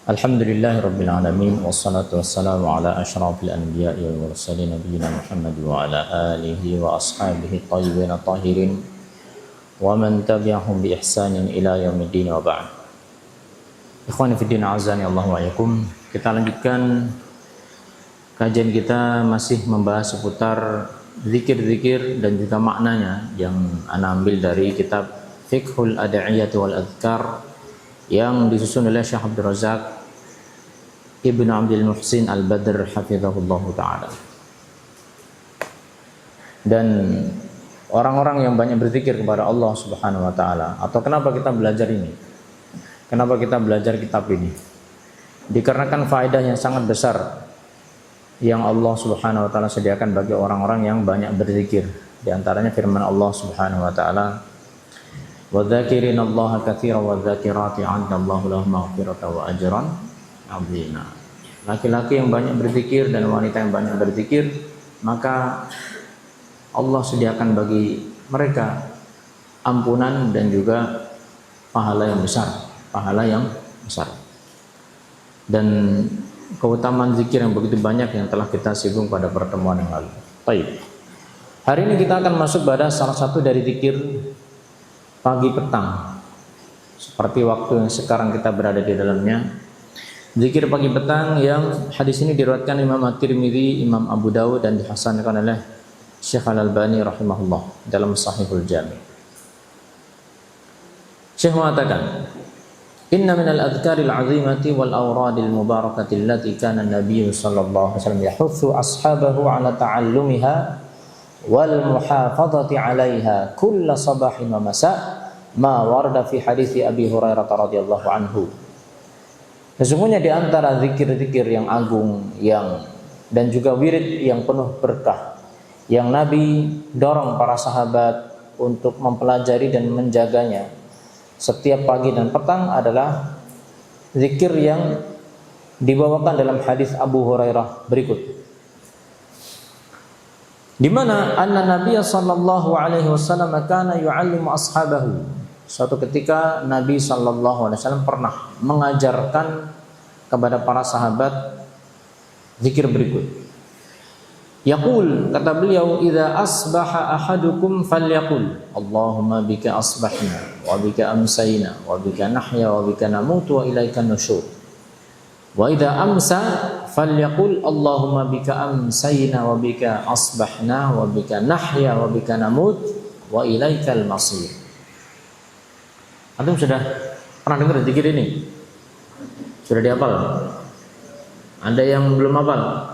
Alhamdulillahirabbil alamin wassalatu wassalamu ala asyrafil anbiya'i wal mursalin nabiyina Muhammad wa ala alihi wa ashabihi thayyibin tahirin wa man tabi'ahum bi ihsanin ila yaumiddin wa ba'd. Ikhwani fid din, azani Allah wa iyyakum. Kita lanjutkan kajian kita masih membahas seputar zikir-zikir dan juga maknanya yang ana ambil dari kitab Fiqhul Ad'iyah wal Adhkar yang disusun oleh Syekh Abdul Razak Ibnu Abdul Muhsin Al-Badr hafizahullah ta'ala. Dan orang-orang yang banyak berzikir kepada Allah Subhanahu wa ta'ala, atau kenapa kita belajar ini? Kenapa kita belajar kitab ini? Dikarenakan faedah yang sangat besar yang Allah Subhanahu wa ta'ala sediakan bagi orang-orang yang banyak berzikir. Di antaranya firman Allah Subhanahu wa ta'ala, وَذَاكِرِينَ اللَّهَ كَثِيرًا وَالذَّاكِرَاتِ أَعَدَّ اللَّهُ لَهُمْ مَغْفِرَةً وَأَجْرًا عَظِيمًا. Laki-laki yang banyak berzikir dan wanita yang banyak berzikir, maka Allah sediakan bagi mereka ampunan dan juga pahala yang besar, dan keutamaan zikir yang begitu banyak yang telah kita singgung pada pertemuan yang lalu. Baik. Hari ini kita akan masuk pada salah satu dari zikir pagi petang, seperti waktu yang sekarang kita berada di dalamnya. Zikir pagi petang yang hadis ini diriwayatkan Imam At-Tirmidzi, Imam Abu Dawud, dan dihasankan oleh Syekh Al-Albani rahimahullah dalam Sahihul Jami'. Syekh mengatakan, "Inna minal adhkaril 'azimati wal awradil mubarakati allati kana an-nabiy sallallahu alaihi wasallam yahutsu ashabahu 'ala ta'allumiha wal muhafazati 'alaiha kull sabahin wa masa' ma warada fi hadits Abi Hurairah radhiyallahu anhu." Sesungguhnya di antara zikir-zikir yang agung dan juga wirid yang penuh berkah yang Nabi dorong para sahabat untuk mempelajari dan menjaganya setiap pagi dan petang adalah zikir yang dibawakan dalam hadis Abu Hurairah berikut, di mana anna Nabiy sallallahu alaihi wasallam kana yu'allimu ashabahu. Suatu ketika Nabi sallallahu alaihi wasallam pernah mengajarkan kepada para sahabat zikir berikut. Yaqul, kata beliau, idza asbaha ahadukum falyaqul Allahumma bika asbahna wa bika amsayna wa bika nahya wa bika namutu wa ilaika nusyur. Wa idza amsa falyaqul Allahumma bika amsayna wa bika asbahna wa bika nahya wa bika namut wa ilaikal masir. Antum sudah pernah dengar zikir ini? Sudah dihafal? Ada yang belum hafal?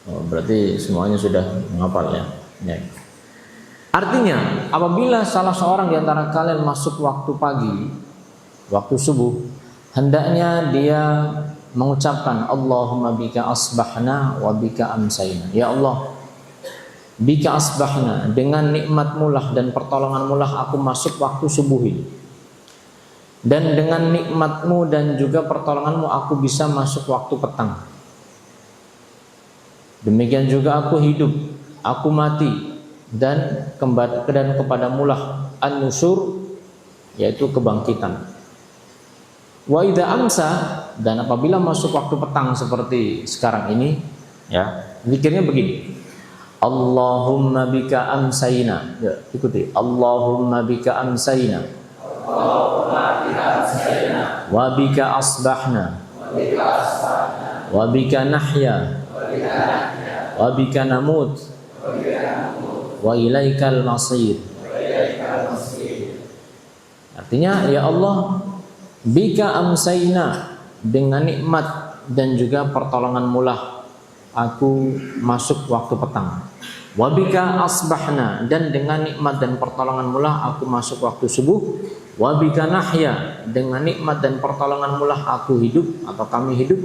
Oh, berarti semuanya sudah menghafal ya. Artinya, apabila salah seorang di antara kalian masuk waktu pagi, waktu subuh, hendaknya dia mengucapkan Allahumma bika asbahna wa bika amsayna. Ya Allah, bika asbahna, dengan nikmatmu lah dan pertolonganmu lah aku masuk waktu subuh ini. Dan dengan nikmatmu dan juga pertolonganmu aku bisa masuk waktu petang. Demikian juga aku hidup, aku mati, dan kepadamu lah an-nusyur, yaitu kebangkitan. Wa idza amsa, dan apabila masuk waktu petang seperti sekarang ini, ya, zikirnya begini. Allahumma bika amsayna. Ya, ikuti. Allahumma bika amsayna. Allahumma bika amsayna. Wa bika asbahna. Wa bika asbahna. Wa bika nahya. Wa bika nahya. Wa bika namut. Wa bika namut. Wa ilaikal masir. Wa ilaikal masir. Artinya, ya Allah, bika amsayna, dengan nikmat dan juga pertolonganmu lah aku masuk waktu petang. Wabika asbahna, dan dengan nikmat dan pertolonganmu lah aku masuk waktu subuh. Wabika nahya, dengan nikmat dan pertolonganmu lah aku hidup atau kami hidup.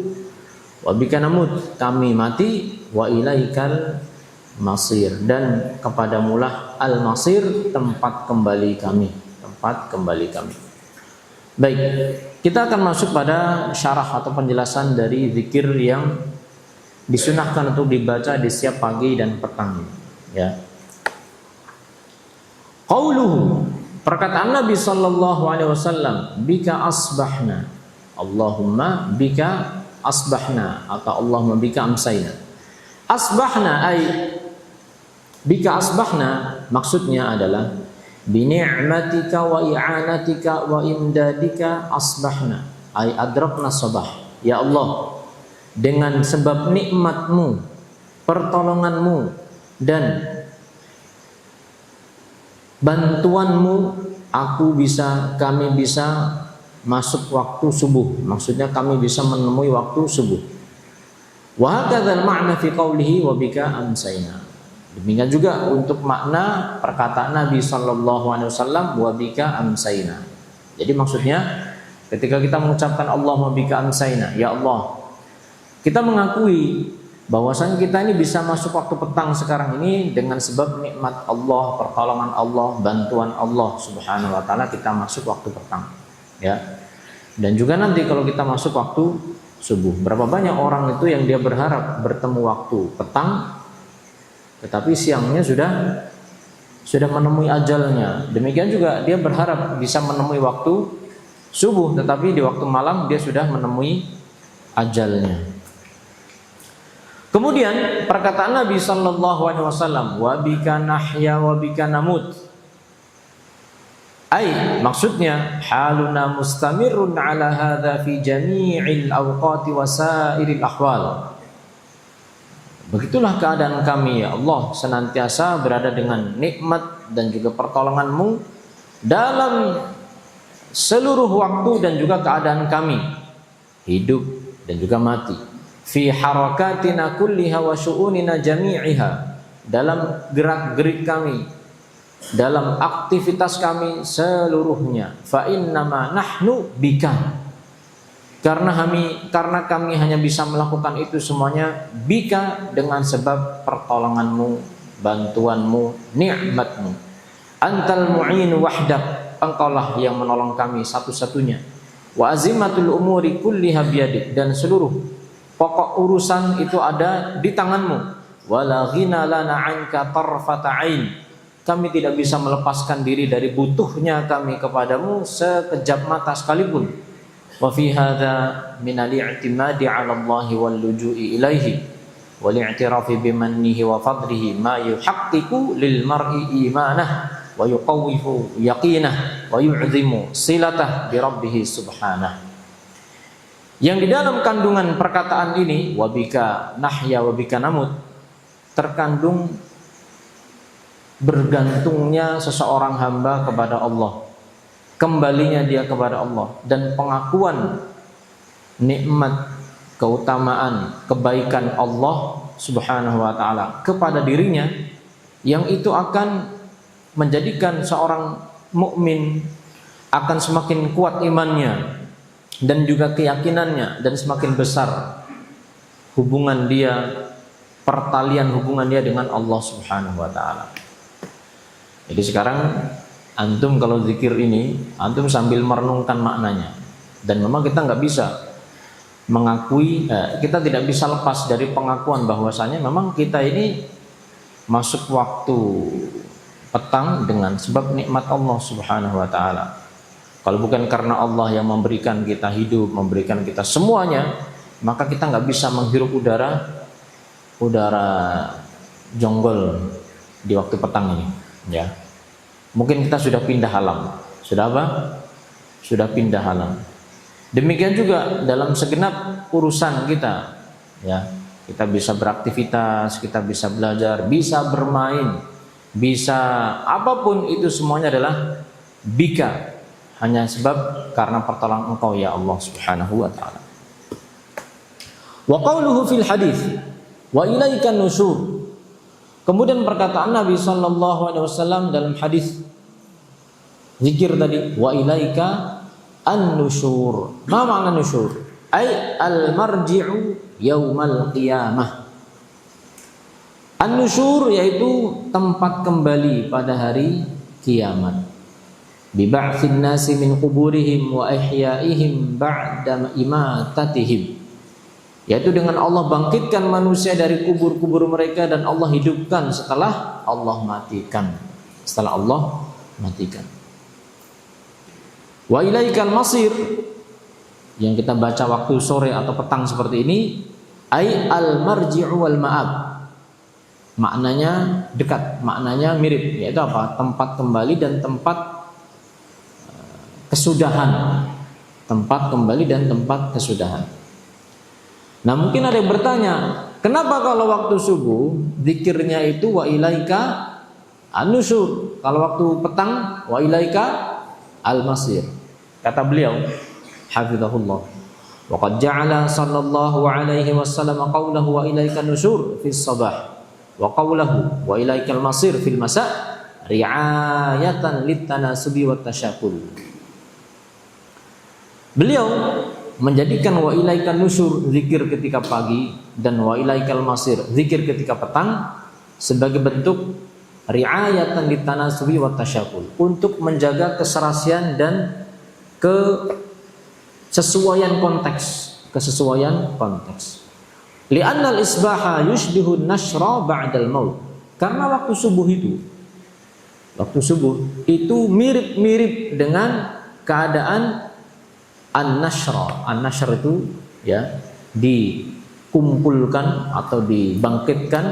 Wabika namut, kami mati. Wa ilaikal masir, dan kepadamu lah al-masir, tempat kembali kami. Baik, kita akan masuk pada syarah atau penjelasan dari zikir yang disunahkan untuk dibaca di setiap pagi dan petang, ya. Qauluhu, perkataan Nabi sallallahu alaihi wasallam, bika asbahna, Allahumma bika asbahna, atau Allahumma bika amsayna. Asbahna ay bika asbahna, maksudnya adalah bi ni'matika wa i'anatika wa imdadika asbahna, ay adrakna sabah. Ya Allah, dengan sebab nikmatmu, pertolonganmu dan bantuanmu, kami bisa masuk waktu subuh. Maksudnya kami bisa menemui waktu subuh. Wa hadzal ma'na fi qawlihi wa bika amsayna. Demikian juga untuk makna perkataan Nabi sallallahu alaihi wasallam, wa bika amsayna. Jadi maksudnya ketika kita mengucapkan Allahumma bika amsayna, ya Allah, kita mengakui bahwasanya kita ini bisa masuk waktu petang sekarang ini dengan sebab nikmat Allah, pertolongan Allah, bantuan Allah Subhanahu wa taala, kita masuk waktu petang, ya. Dan juga nanti kalau kita masuk waktu subuh, berapa banyak orang itu yang dia berharap bertemu waktu petang, tetapi siangnya sudah menemui ajalnya. Demikian juga dia berharap bisa menemui waktu subuh, tetapi di waktu malam dia sudah menemui ajalnya. Kemudian perkataan Nabi sallallahu alaihi wasallam, wa bika nahya wa bika namut. Ai maksudnya haluna mustamirun ala hadza fi jami'il awqati wa sairil ahwal. Begitulah keadaan kami ya Allah, senantiasa berada dengan nikmat dan juga pertolongan-Mu dalam seluruh waktu dan juga keadaan kami, hidup dan juga mati. Fi harakatina kulliha wa syu'unina jami'iha, dalam gerak-gerik kami, dalam aktivitas kami seluruhnya. Fa innama nahnu bika, karena kami hanya bisa melakukan itu semuanya bika, dengan sebab pertolonganmu, bantuanmu, nikmatmu. Antal mu'in wahdak, engkaulah yang menolong kami satu-satunya. Wa azimatul umuri kulliha biyadik, dan seluruh pokok urusan itu ada di tanganmu. Wala ghina lana 'anka tarfata 'ain, kami tidak bisa melepaskan diri dari butuhnya kami kepadamu sekejap mata sekalipun. Wa fi hadza min al-i'timadi 'ala Allah wal luju'i ilaihi wal i'tirafi bimannihi wa fadlihi ma yuhaqqiqu lil mar'i imanah wa yuqawwifu yaqinah wa yu'zimu silatah bi rabbih subhanahu. Yang di dalam kandungan perkataan ini, wabika nahya wabika namut, terkandung bergantungnya seseorang hamba kepada Allah, kembalinya dia kepada Allah, dan pengakuan nikmat, keutamaan, kebaikan Allah Subhanahu wa taala kepada dirinya, yang itu akan menjadikan seorang mukmin akan semakin kuat imannya dan juga keyakinannya, dan semakin besar hubungan dia, pertalian hubungan dia dengan Allah Subhanahu wa taala. Jadi sekarang antum kalau zikir ini, antum sambil merenungkan maknanya. Dan memang kita nggak bisa mengakui, kita tidak bisa lepas dari pengakuan bahwasanya memang kita ini masuk waktu petang dengan sebab nikmat Allah Subhanahu wa taala. Kalau bukan karena Allah yang memberikan kita hidup, memberikan kita semuanya, maka kita nggak bisa menghirup udara jonggol di waktu petang ini, ya. Mungkin kita sudah pindah alam. Sudah apa? Sudah pindah alam. Demikian juga dalam segenap urusan kita, ya. Kita bisa beraktivitas, kita bisa belajar, bisa bermain, bisa apapun, itu semuanya adalah bika, hanya sebab karena pertolongan Engkau ya Allah Subhanahu wa taala. Wa qauluhu fil hadis wa ilaika nusyur. Kemudian perkataan Nabi sallallahu alaihi wasallam dalam hadis zikir tadi, wa ilaika an-nusyur. Ma makna nusyur? Ai al-marji'u yaumal qiyamah. An-nusyur yaitu tempat kembali pada hari kiamat. Biba'tsin nasi min quburihim wa ihyaihim ba'da imatatihim, yaitu dengan Allah bangkitkan manusia dari kubur-kubur mereka dan Allah hidupkan setelah Allah matikan. Wa ilaikal masir, yang kita baca waktu sore atau petang seperti ini, ai al marji'u wal ma'ab. Maknanya dekat, maknanya mirip, yaitu apa? Tempat kembali dan tempat kesudahan. Tempat kembali dan tempat kesudahan. Nah, mungkin ada yang bertanya, kenapa kalau waktu subuh zikirnya itu wa ilaika an-nusyur, kalau waktu petang wa ilaika al-masir? Kata beliau hafizahullah, wa qad ja'ala sallallahu alaihi wasallam qawlahu wa ilaika an-nusyur fi sabah wa qawlahu wa ilaika al-masir fil masa ri'ayatan lit-tanasubi wat tasyakkul. Beliau menjadikan wa ilaikal nusyur, zikir ketika pagi, dan wa ilaikal masir, zikir ketika petang, sebagai bentuk ri'ayatan litanasubi wa tasyakul, untuk menjaga keserasian dan kesesuaian konteks. Li'annal isbaha yushbihu nashra ba'dal maut. Karena waktu subuh itu mirip-mirip dengan keadaan an-nashr. An-nashr itu ya dikumpulkan atau dibangkitkan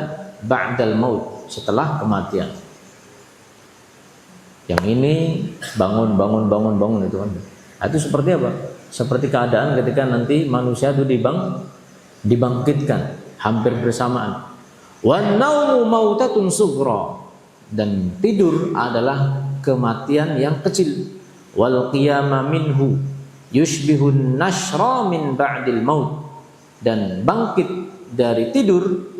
ba'dal maut, setelah kematian. Yang ini bangun itu kan. Itu seperti apa? Seperti keadaan ketika nanti manusia itu dibangkitkan hampir bersamaan. Wan naumu mautatun sughra, dan tidur adalah kematian yang kecil. Wal qiyama minhu yushbihun nashra min ba'dil maut, dan bangkit dari tidur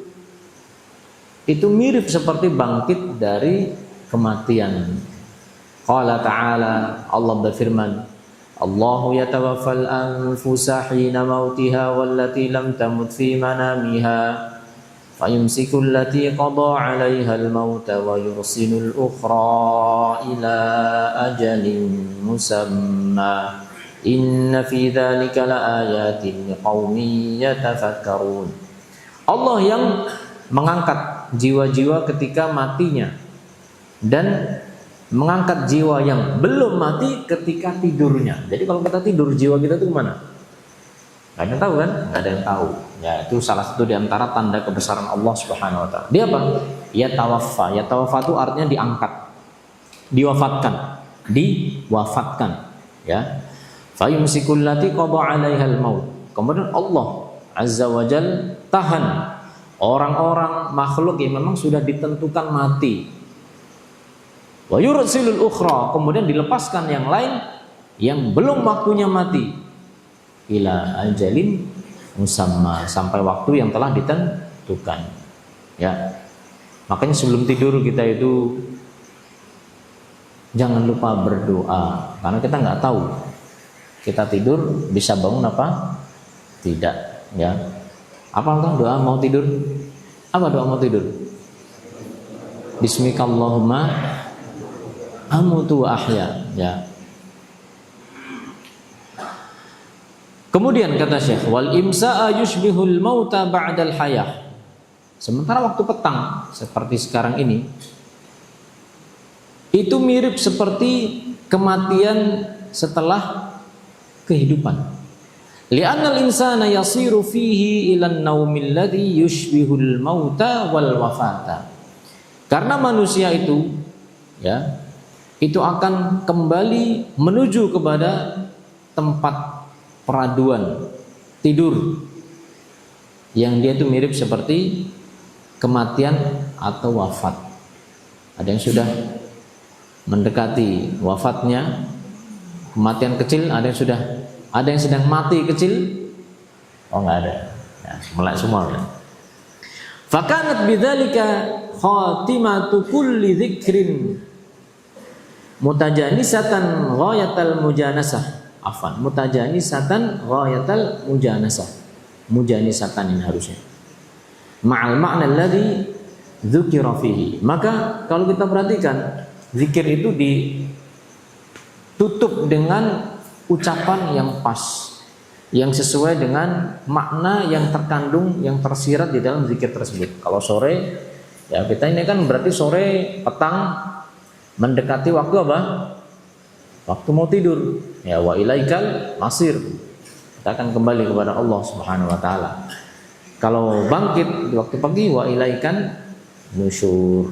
itu mirip seperti bangkit dari kematian. Qala ta'ala, Allah berfirman, Allahu yatawaffal anfusa hina mautiha wallati lam tamut fi manamiha fayumsiku allati qada 'alaiha al-mauta wa yursilul ukhra ila ajalin musamma. Inna fi dzalika laayatin liqaumin yatafakkarun. Allah yang mengangkat jiwa-jiwa ketika matinya dan mengangkat jiwa yang belum mati ketika tidurnya. Jadi kalau kita tidur, jiwa kita itu kemana? Gak ada yang tahu kan? Gak ada yang tahu. Ya, itu salah satu di antara tanda kebesaran Allah Subhanahu wa taala. Dia apa? Ya tawaffa. Ya tawaffa itu artinya diangkat, diwafatkan, ya. Fayumsikul lati qada 'alaihal maut. Kemudian Allah Azza wa Jalla tahan orang-orang makhluk yang memang sudah ditentukan mati. Wa yursilul ukhra, kemudian dilepaskan yang lain yang belum waktunya mati. Ila ajalin musamma, sampai waktu yang telah ditentukan. Ya. Makanya sebelum tidur kita itu jangan lupa berdoa, karena kita nggak tahu kita tidur bisa bangun apa tidak, ya. Apa kan doa mau tidur? Apa doa mau tidur? Bismikallahumma amutu wa ahya, ya. Kemudian kata Syekh, wal imsa'a yushbihul mauta ba'dal hayah. Sementara waktu petang seperti sekarang ini itu mirip seperti kematian setelah kehidupan. Li'annal insana yasiru fihi ilan naumil ladzi yushbihul mauta wal wafata. Karena manusia itu, ya, itu akan kembali menuju kepada tempat peraduan tidur yang dia itu mirip seperti kematian atau wafat. Ada yang sudah mendekati wafatnya, kematian kecil, ada yang sedang mati kecil. Oh, nggak ada, ya, melek semua kan. Fakanat bidzalika khatimatu kulli dzikrin mutajanisatan ghayatal mujanasah. Mutajanisatan ghayatal mujanasah. Mujanisatan ini harusnya ma'al ma'na alladhi dzukira fihi. Maka kalau kita perhatikan, zikir itu ditutup dengan ucapan yang pas, yang sesuai dengan makna yang terkandung, yang tersirat di dalam zikir tersebut. Kalau sore, ya kita ini kan berarti sore, petang, mendekati waktu apa? waktu mau tidur. Ya, wa ilaikal masir. Kita akan kembali kepada Allah Subhanahu wa taala. Kalau bangkit di waktu pagi, wa ilaikan nusyur.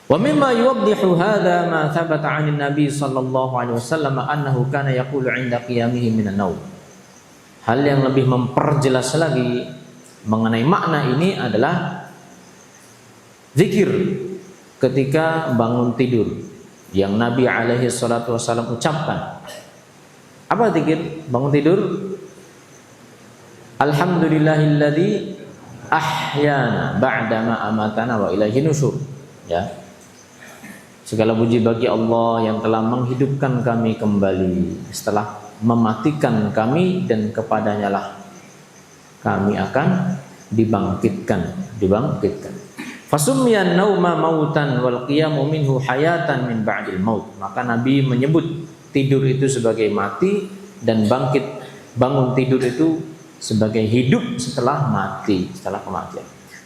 Wa mimma yuwaddihu hadha ma thabata 'anil nabi sallallahu alaihi wasallam annahu kana yaqulu 'inda qiyamihi minan naum. Hal yang lebih memperjelas lagi mengenai makna ini adalah zikir ketika bangun tidur yang Nabi alaihi salatu wasallam ucapkan. Apa zikir bangun tidur? Alhamdulillahilladzi ahyana ba'dama amatana wa ilaihi nusyur. Ya. Segala puji bagi Allah yang telah menghidupkan kami kembali setelah mematikan kami, dan kepadanya lah kami akan dibangkitkan. Fasummiyan nauma mautan wal qiyamu minhu hayatan min ba'dil maut. Maka Nabi menyebut tidur itu sebagai mati dan bangun tidur itu sebagai hidup setelah mati, setelah kematian.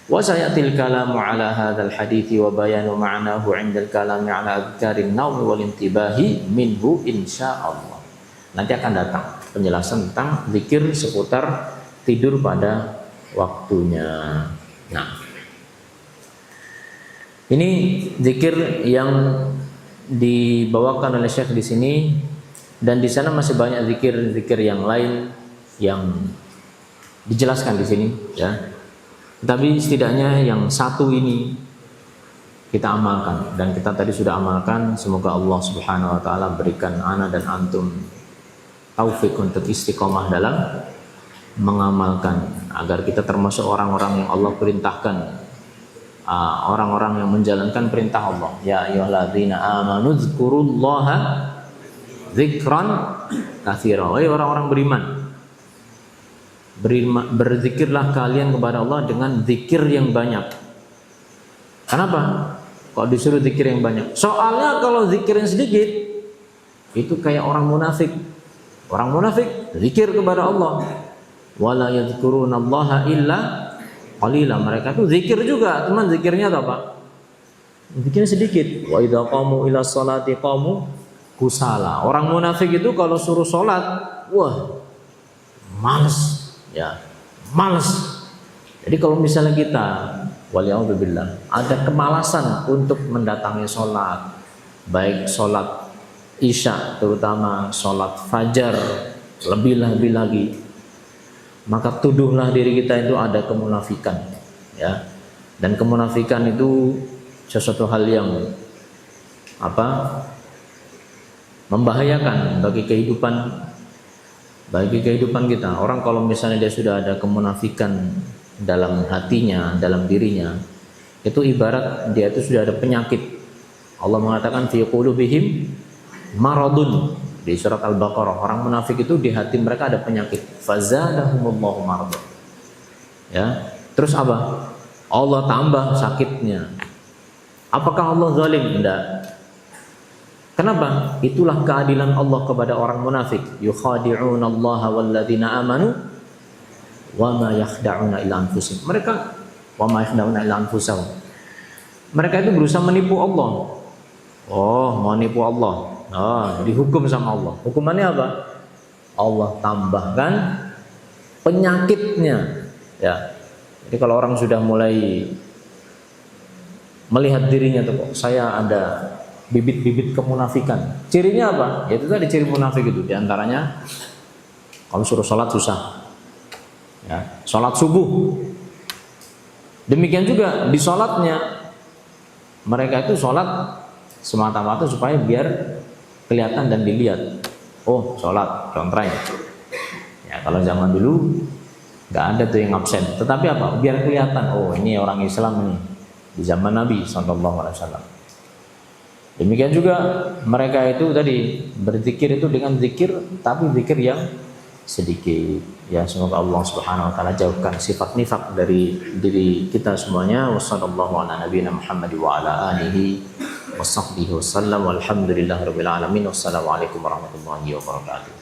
Wa sayatil kalamu ala hadzal hadithi wa bayanu ma'nahu 'indal kalami ala adhkarin naum wal intibahi minhu insyaallah. Nanti akan datang penjelasan tentang zikir seputar tidur pada waktunya. Nah, ini zikir yang dibawakan oleh Syekh di sini, dan di sana masih banyak zikir-zikir yang lain yang dijelaskan di sini, ya. Tapi setidaknya yang satu ini kita amalkan, dan kita tadi sudah amalkan. Semoga Allah Subhanahu wa taala berikan ana dan antum taufik untuk istiqomah dalam mengamalkan, agar kita termasuk orang-orang yang Allah perintahkan, orang-orang yang menjalankan perintah Allah. Ya ayyuhalladzina amanu dzkurullaha dzikran katsira. Wahai orang-orang beriman, berzikirlah kalian kepada Allah dengan zikir yang banyak. Kenapa? Kok disuruh zikir yang banyak? Soalnya kalau zikir yang sedikit itu kayak orang munafik. Orang munafik zikir kepada Allah, wala yadhkurunallaha illa qalila. Mereka tuh zikir juga, teman zikirnya apa? Zikirnya sedikit. Wa idza qamu ila sholati qamu kusala. Orang munafik itu kalau suruh sholat, wah, males. Ya, males. Jadi kalau misalnya kita, waliyahudzubillah, ada kemalasan untuk mendatangi sholat, baik sholat isya terutama sholat fajar, lebih-lebih lagi, maka tuduhlah diri kita itu ada kemunafikan, ya. Dan kemunafikan itu sesuatu hal yang membahayakan bagi kehidupan kita. Orang kalau misalnya dia sudah ada kemunafikan dalam hatinya, dalam dirinya, itu ibarat dia itu sudah ada penyakit. Allah mengatakan fi qulubihim maradun di surat Al-Baqarah. Orang munafik itu di hati mereka ada penyakit. Fazadahumullahu maradun. Ya. Terus apa? Allah tambah sakitnya. Apakah Allah zalim? Tidak. Kenapa? Itulah keadilan Allah kepada orang munafik. Yukhadi'unallaha walladzina amanu wa ma yakhda'una illa anfusihim. Mereka wa ma yakhda'una illa anfusahum. Mereka itu berusaha menipu Allah. Oh, mau nipu Allah. Dihukum sama Allah. Hukumannya apa? Allah tambahkan penyakitnya. Ya. Jadi kalau orang sudah mulai melihat dirinya tuh, kok saya ada bibit-bibit kemunafikan. Cirinya apa? Ya itu tadi ciri munafik itu. Di antaranya kalau suruh sholat susah. Ya, sholat subuh. Demikian juga di sholatnya, mereka itu sholat semata-mata supaya biar kelihatan dan dilihat. Oh, sholat, contohnya. Ya, kalau zaman dulu nggak ada tuh yang absen. Tetapi apa? Biar kelihatan. Oh, ini orang Islam ini di zaman Nabi SAW. Demikian juga mereka itu tadi berzikir itu dengan zikir, tapi zikir yang sedikit. Ya, semoga Allah Subhanahu wa taala jauhkan sifat nifaq dari diri kita semuanya. Wassallallahu ala nabiyina Muhammad wa ala alihi washabbihi wasallam. Walhamdulillahirabbil alamin. Wassalamualaikum warahmatullahi wabarakatuh.